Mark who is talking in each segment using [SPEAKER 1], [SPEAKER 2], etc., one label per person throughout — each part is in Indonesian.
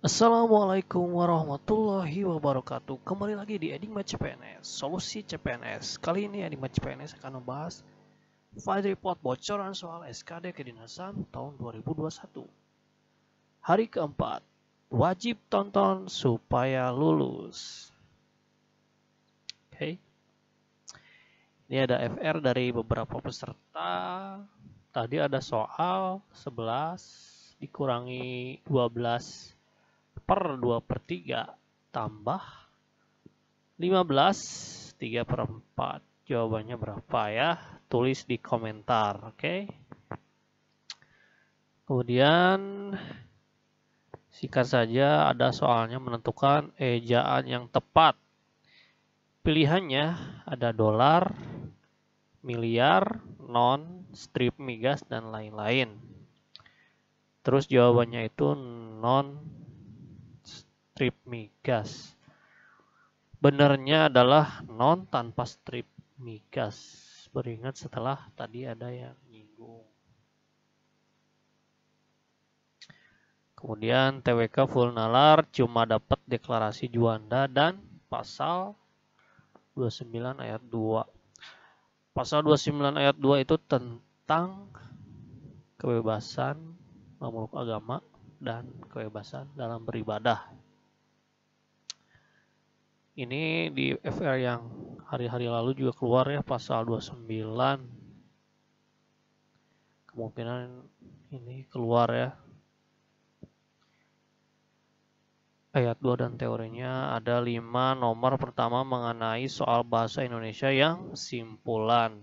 [SPEAKER 1] Assalamualaikum warahmatullahi wabarakatuh. Kembali lagi di Enigma CPNS, solusi CPNS. Kali ini Enigma CPNS akan membahas file report bocoran soal SKD Kedinasan tahun 2021. Hari keempat, wajib tonton supaya lulus. Oke. Ini ada FR dari beberapa peserta. Tadi ada soal 11 dikurangi 12 per 2/3 tambah 15 3/4. Jawabannya berapa ya? Tulis di komentar, oke? Kemudian singkat saja ada soalnya menentukan ejaan yang tepat. Pilihannya ada dolar, miliar, non, strip migas, dan lain-lain. Terus jawabannya itu non strip migas. Benernya adalah non tanpa strip migas. Beringat setelah tadi ada yang nyinggung. Kemudian TWK full nalar cuma dapat deklarasi Juanda dan pasal 29 ayat 2. Pasal 29 ayat 2 itu tentang kebebasan memeluk agama dan kebebasan dalam beribadah. Ini di FR yang hari-hari lalu juga keluar ya, pasal 29. Kemungkinan ini keluar ya. Ayat 2 dan teorinya ada 5 nomor pertama mengenai soal bahasa Indonesia yang simpulan,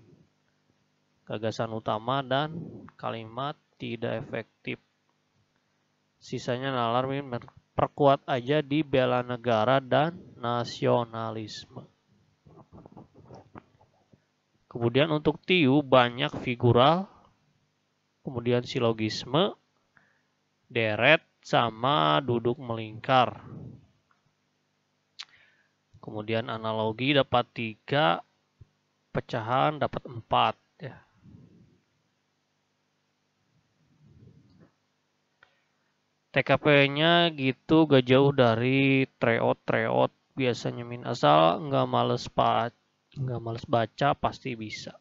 [SPEAKER 1] gagasan utama, dan kalimat tidak efektif. Sisanya nalar perkuat aja di bela negara dan nasionalisme. Kemudian untuk TIU banyak figural, kemudian silogisme, deret, sama duduk melingkar. Kemudian analogi dapat 3, pecahan dapat 4 ya. TKP-nya gitu gak jauh dari tryout. Biasanya asal nggak males baca pasti bisa.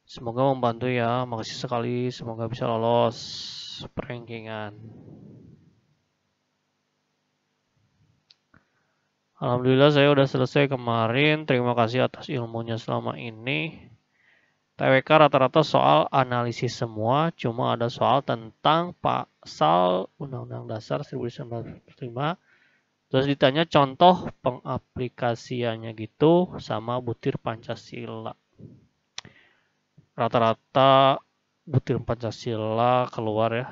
[SPEAKER 1] Semoga membantu ya. Makasih sekali. Semoga bisa lolos perankingan. Alhamdulillah saya udah selesai kemarin. Terima kasih atas ilmunya selama ini. TWK rata-rata soal analisis semua, cuma ada soal tentang pasal Undang-Undang Dasar 1945. Terus ditanya contoh pengaplikasiannya gitu sama butir Pancasila. Rata-rata butir Pancasila keluar ya.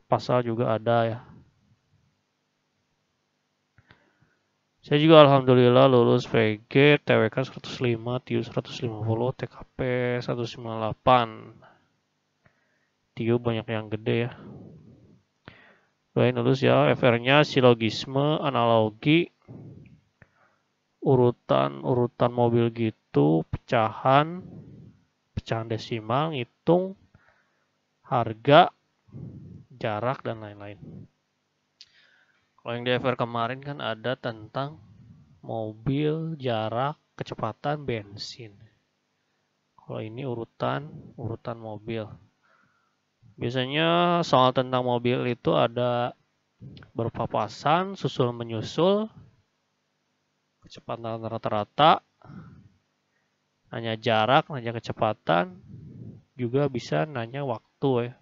[SPEAKER 1] Pasal juga ada ya. Saya juga alhamdulillah lulus PG, TWK 105, TIU 150, TKP 198. TIU banyak yang gede ya. Doain lulus ya. FR-nya silogisme, analogi, urutan mobil gitu, pecahan desimal, ngitung, harga, jarak, dan lain-lain. Kalau yang di FR kemarin kan ada tentang mobil, jarak, kecepatan, bensin. Kalau ini urutan mobil. Biasanya soal tentang mobil itu ada berpapasan, susul menyusul, kecepatan rata-rata, nanya jarak, nanya kecepatan, juga bisa nanya waktu ya.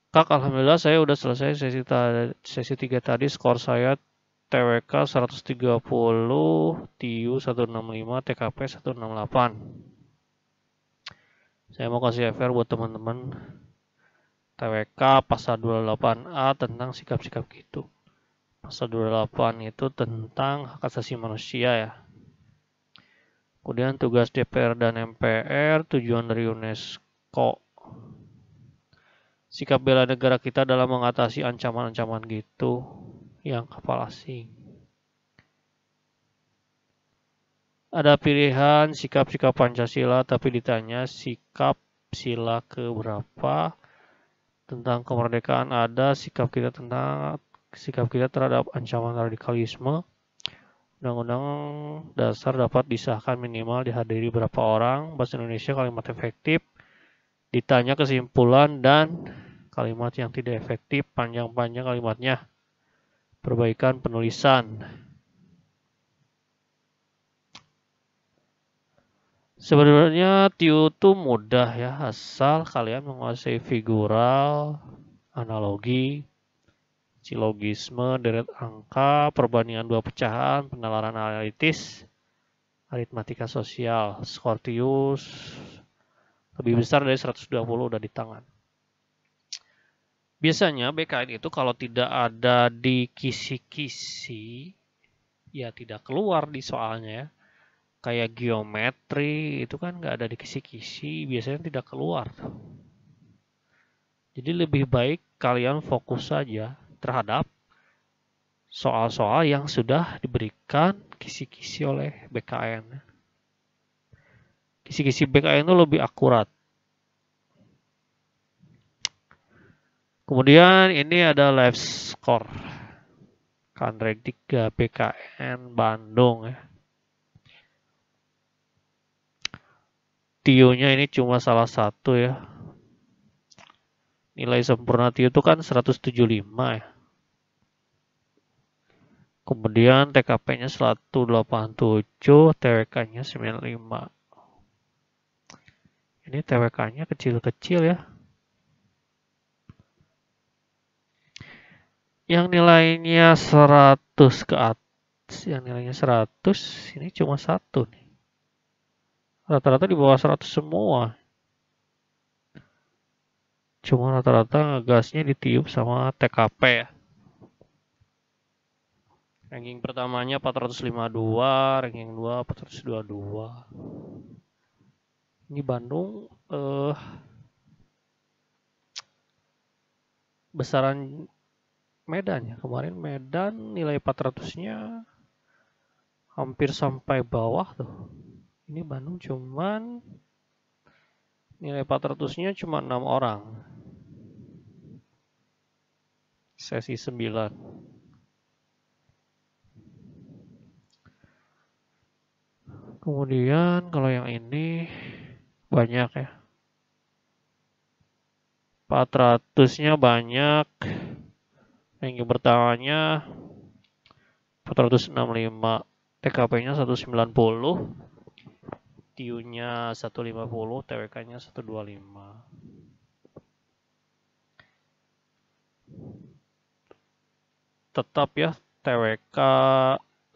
[SPEAKER 1] Kak, alhamdulillah saya udah selesai sesi 3 tadi. Skor saya TWK 130, TIU 165, TKP 168. Saya mau kasih FR buat teman-teman. TWK pasal 28A tentang sikap-sikap gitu. Pasal 28 itu tentang hak asasi manusia ya. Kemudian tugas DPR dan MPR, tujuan dari UNESCO. Sikap bela negara kita dalam mengatasi ancaman-ancaman gitu yang kapal asing. Ada pilihan sikap-sikap Pancasila, tapi ditanya sikap sila ke-berapa, tentang kemerdekaan ada, sikap kita terhadap ancaman radikalisme. Undang-undang dasar dapat disahkan minimal dihadiri berapa orang, bahasa Indonesia kalimat efektif, ditanya kesimpulan dan kalimat yang tidak efektif, panjang-panjang kalimatnya, perbaikan penulisan. Sebenarnya TIU itu mudah ya, asal kalian menguasai figural, analogi, silogisme, deret angka, perbandingan dua pecahan, penalaran analitis, aritmatika sosial. Skor TIU lebih besar dari 120 udah di tangan. Biasanya BKN itu kalau tidak ada di kisi-kisi, ya tidak keluar di soalnya ya. Kayak geometri itu kan nggak ada di kisi-kisi, biasanya tidak keluar. Jadi lebih baik kalian fokus saja terhadap soal-soal yang sudah diberikan kisi-kisi oleh BKN. Kisi-kisi BKN itu lebih akurat. Kemudian ini ada live score. Kanrek 3 BKN Bandung ya. TIU-nya ini cuma salah satu ya. Nilai sempurna TIU itu kan 175 ya. Kemudian TKP-nya 187, TWK-nya 95. Ini TWK-nya kecil-kecil ya. Yang nilainya 100 ke atas, yang nilainya 100, ini cuma satu nih. Rata-rata di bawah 100 semua. Cuma rata-rata ngegasnya ditiup sama TKP ya. Ranking pertamanya 452, ranking 2 422. Ini Bandung besaran Medan ya. Kemarin Medan nilai 400-nya hampir sampai bawah tuh. Ini Bandung cuman nilai 400-nya cuma 6 orang. Sesi 9. Kemudian kalau yang ini banyak ya. 400-nya banyak. Ranking pertamanya 465. TKP-nya 190. TIU-nya 150, TWK-nya 125. Tetap ya, TWK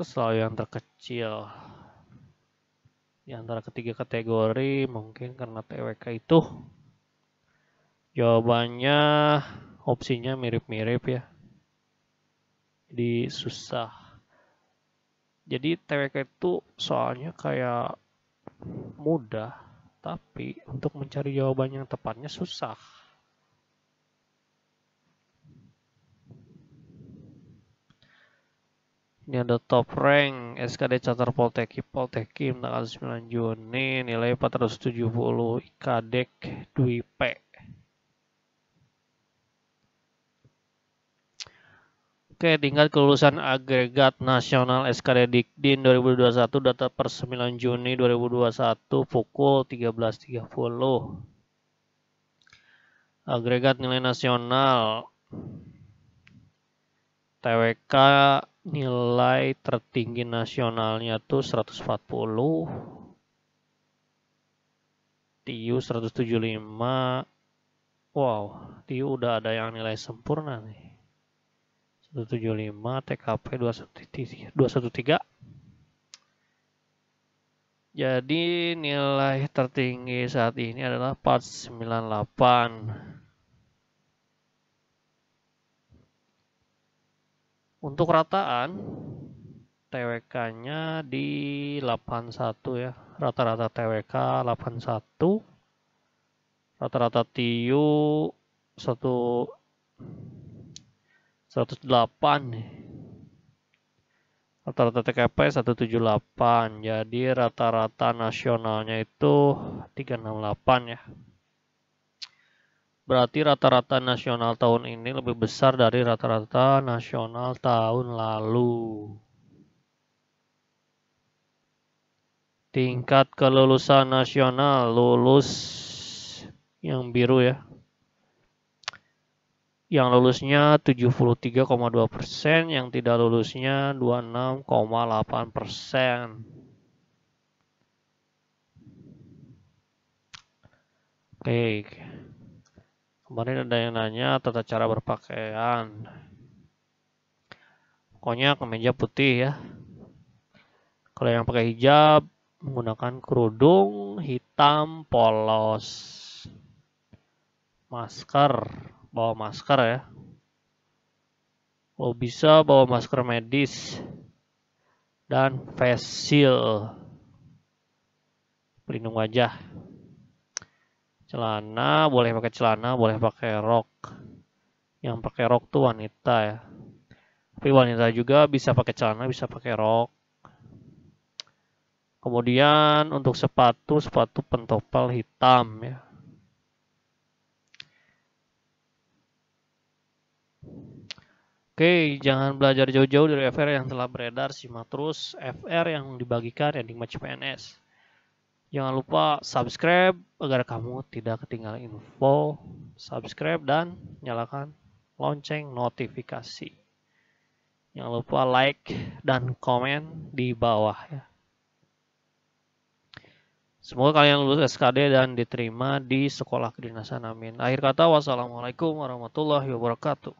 [SPEAKER 1] selalu yang terkecil. Di antara ketiga kategori, mungkin karena TWK itu jawabannya opsinya mirip-mirip ya. Jadi susah. Jadi TWK itu soalnya kayak mudah, tapi untuk mencari jawaban yang tepatnya susah. Ini ada top rank SKD Catur Poltekim tanggal 9 Juni, nilai 470, IKADEK Dwi P. Oke, tingkat kelulusan agregat nasional SKD Dikdin 2021 data per 9 Juni 2021 pukul 13.30. Agregat nilai nasional TWK nilai tertinggi nasionalnya tuh 140, TIU 175. Wow, TIU udah ada yang nilai sempurna nih. 175, TKP 213. Jadi nilai tertinggi saat ini adalah 498. Untuk rataan, TWK-nya di 81 ya. Rata-rata TWK 81. Rata-rata TIU 108 nih. Rata-rata TKP 178. Jadi rata-rata nasionalnya itu 368 ya. Berarti rata-rata nasional tahun ini lebih besar dari rata-rata nasional tahun lalu. Tingkat kelulusan nasional, lulus yang biru ya. Yang lulusnya 73,2%, yang tidak lulusnya 26,8%. Oke. Kemarin ada yang nanya tata cara berpakaian. Pokoknya kemeja putih ya. Kalau yang pakai hijab, menggunakan kerudung hitam polos. Masker, bawa masker ya. Kalau bisa bawa masker medis. Dan face shield, pelindung wajah. Celana, boleh pakai celana, boleh pakai rok. Yang pakai rok tuh wanita ya. Tapi wanita juga bisa pakai celana, bisa pakai rok. Kemudian untuk sepatu pentopel hitam ya. Oke, jangan belajar jauh-jauh dari FR yang telah beredar, simak terus FR yang dibagikan Enigma CPNS. Jangan lupa subscribe agar kamu tidak ketinggalan info. Subscribe dan nyalakan lonceng notifikasi. Jangan lupa like dan komen di bawah ya. Semoga kalian lulus SKD dan diterima di sekolah kedinasan. Amin. Akhir kata, wassalamualaikum warahmatullahi wabarakatuh.